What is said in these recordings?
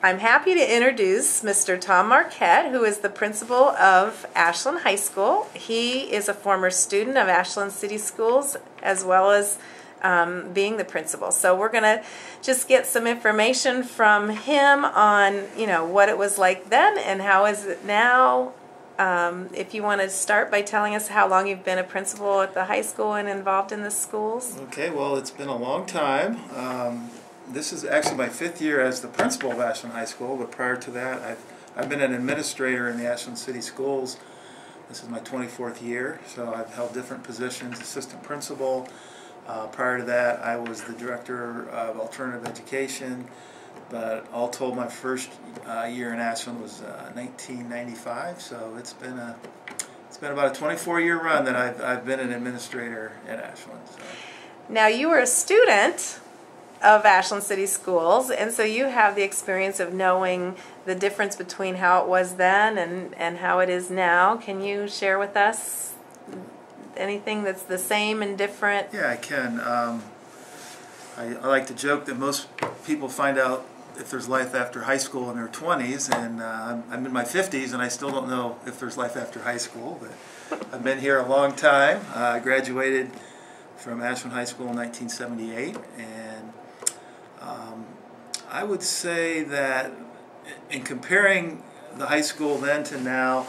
I'm happy to introduce Mr. Tom Marquet, who is the principal of Ashland High School. He is a former student of Ashland City Schools as well as being the principal. So we're going to just get some information from him on, what it was like then and how is it now. If you want to start by telling us how long you've been a principal at the high school and involved in the schools. Okay, well, it's been a long time. This is actually my 5th year as the principal of Ashland High School, but prior to that I've been an administrator in the Ashland City Schools. This is my 24th year, so I've held different positions, assistant principal. Prior to that I was the director of alternative education, but all told my first year in Ashland was 1995, so it's been about a 24-year run that I've been an administrator at Ashland. So. Now you were a student of Ashland City Schools, and so you have the experience of knowing the difference between how it was then and how it is now. Can you share with us anything that's the same and different? Yeah, I can. I like to joke that most people find out if there's life after high school in their 20s, and I'm in my 50s and I still don't know if there's life after high school, but I've been here a long time. I graduated from Ashland High School in 1978, and I would say that in comparing the high school then to now,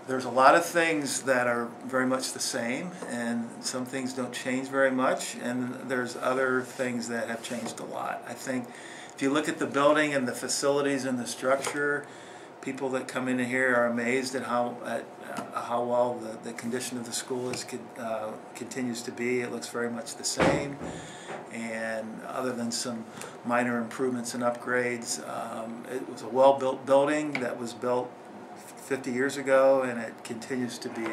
there's a lot of things that are very much the same, and some things don't change very much, and there's other things that have changed a lot. I think if you look at the building and the facilities and the structure, people that come in here are amazed at how well the condition of the school continues to be. It looks very much the same, and other than some minor improvements and upgrades, it was a well-built building that was built 50 years ago, and it continues to be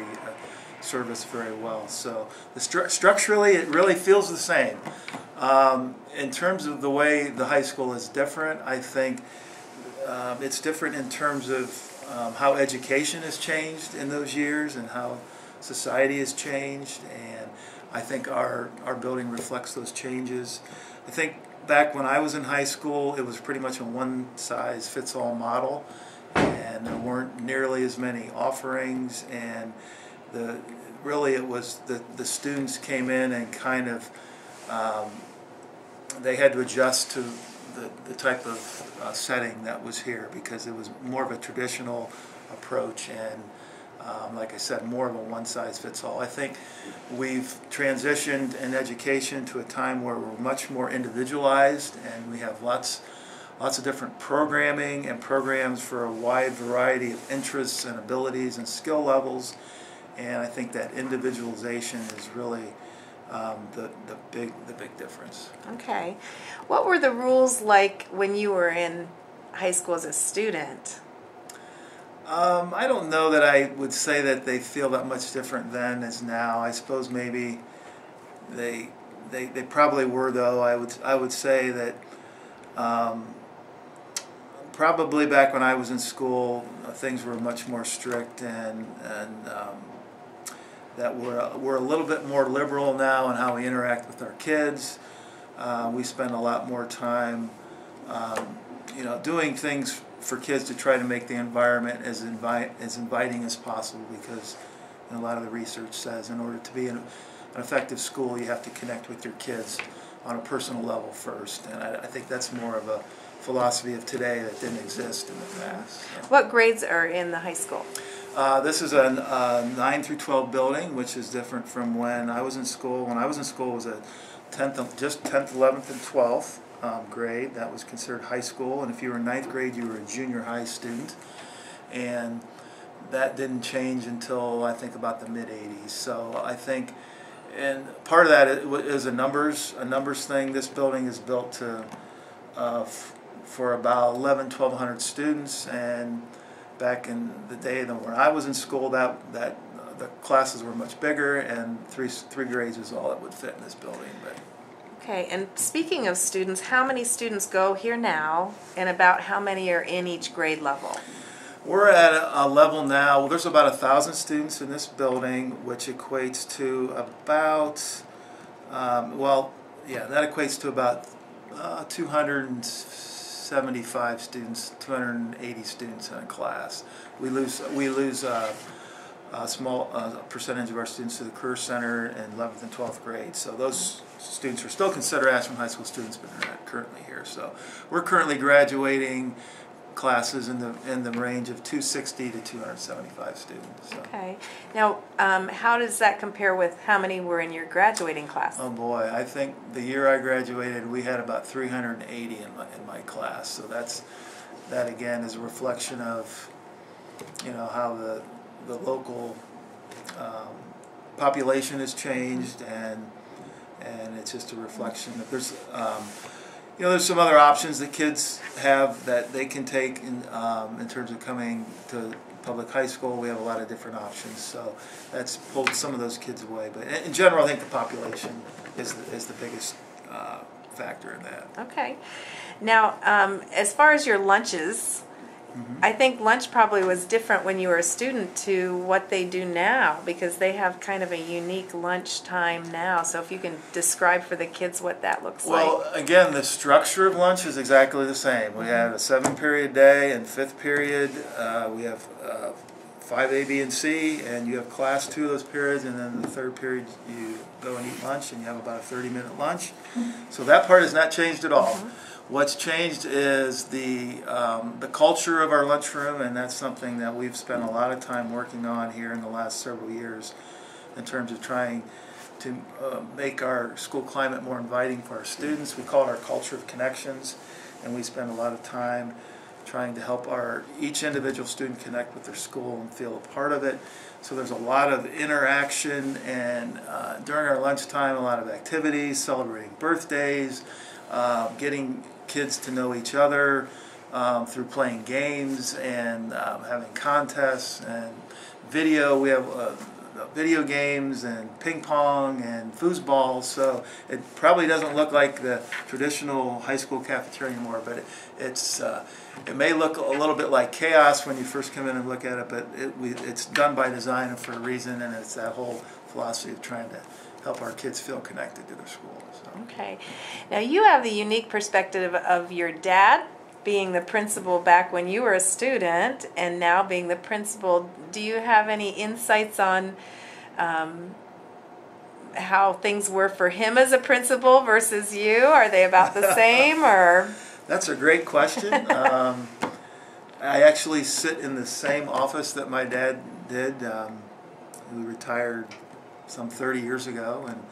serviced very well. So structurally it really feels the same. In terms of the way the high school is different, I think it's different in terms of how education has changed in those years and how society has changed, and I think our building reflects those changes. I think back when I was in high school, it was pretty much a one-size-fits-all model, and there weren't nearly as many offerings, and really it was the students came in and kind of they had to adjust to the type of setting that was here, because it was more of a traditional approach and like I said, more of a one-size-fits-all. I think we've transitioned in education to a time where we're much more individualized, and we have lots of different programming and programs for a wide variety of interests and abilities and skill levels, and I think that individualization is really the big difference. Okay. What were the rules like when you were in high school as a student? I don't know that I would say that they feel that much different then as now. I suppose maybe they probably were, though. I would say that probably back when I was in school, things were much more strict, and that we're a little bit more liberal now in how we interact with our kids. We spend a lot more time, doing things for kids to try to make the environment as inviting as possible, because a lot of the research says in order to be an effective school, you have to connect with your kids on a personal level first, and I think that's more of a philosophy of today that didn't exist in the past. So. What grades are in the high school? This is a 9 through 12 building, which is different from when I was in school. When I was in school, it was a 10th, 11th, and 12th grade. That was considered high school, and if you were in 9th grade, you were a junior high student, and that didn't change until I think about the mid-'80s. So I think, and part of that is a numbers thing. This building is built to for about 1,100 students, and back in the day when I was in school, that the classes were much bigger, and three grades is all that would fit in this building. But okay, and speaking of students, how many students go here now, and about how many are in each grade level? We're at a level now, well, there's about 1,000 students in this building, which equates to about, that equates to about 260 275 students, 280 students in a class. We lose a small percentage of our students to the Career Center in 11th and 12th grade. So those students are still considered Ashland High School students, but they're not currently here. So we're currently graduating classes in the range of 260 to 275 students. So. Okay. Now, how does that compare with how many were in your graduating class? Oh boy, I think the year I graduated, we had about 380 in my class. So that again is a reflection of, you know, how the local population has changed, and it's just a reflection that there's you know, there's some other options that kids have that they can take in terms of coming to public high school. We have a lot of different options, so that's pulled some of those kids away. But in general, I think the population is the biggest factor in that. Okay. Now, as far as your lunches, I think lunch probably was different when you were a student to what they do now, because they have kind of a unique lunch time now. So if you can describe for the kids what that looks like. Well, again, the structure of lunch is exactly the same. We have a 7-period day, and 5th period we have 5 A, B, and C, and you have class 2 of those periods, and then the 3rd period you go and eat lunch, and you have about a 30-minute lunch. So that part has not changed at all. What's changed is the culture of our lunchroom, and that's something that we've spent a lot of time working on here in the last several years in terms of trying to make our school climate more inviting for our students. We call it our culture of connections, and we spend a lot of time trying to help each individual student connect with their school and feel a part of it. So there's a lot of interaction, and during our lunchtime, a lot of activities, celebrating birthdays, getting kids to know each other through playing games and having contests and video. We have video games and ping pong and foosball, so it probably doesn't look like the traditional high school cafeteria anymore, but it may look a little bit like chaos when you first come in and look at it, but it's done by design and for a reason, and it's that whole philosophy of trying to help our kids feel connected to their school. So. Okay. Now you have the unique perspective of your dad being the principal back when you were a student and now being the principal. Do you have any insights on how things were for him as a principal versus you? Are they about the same, or? That's a great question. I actually sit in the same office that my dad did, who retired some 30 years ago, and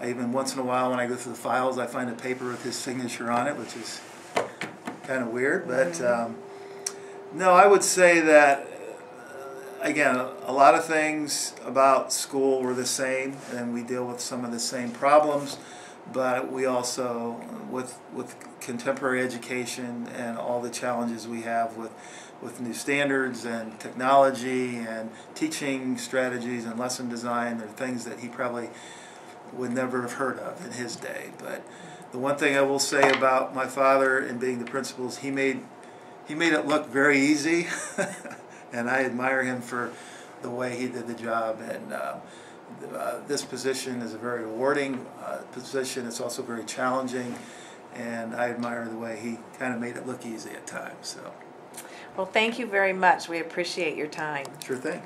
I even once in a while when I go through the files I find a paper with his signature on it, which is kind of weird, but no, I would say that again, a lot of things about school were the same, and we deal with some of the same problems, but we also, with contemporary education and all the challenges we have with new standards and technology and teaching strategies and lesson design, there are things that he probably would never have heard of in his day. But the one thing I will say about my father and being the principal is he made it look very easy, and I admire him for the way he did the job. And this position is a very rewarding position. It's also very challenging, and I admire the way he kind of made it look easy at times. So. Well, thank you very much. We appreciate your time. Sure thing.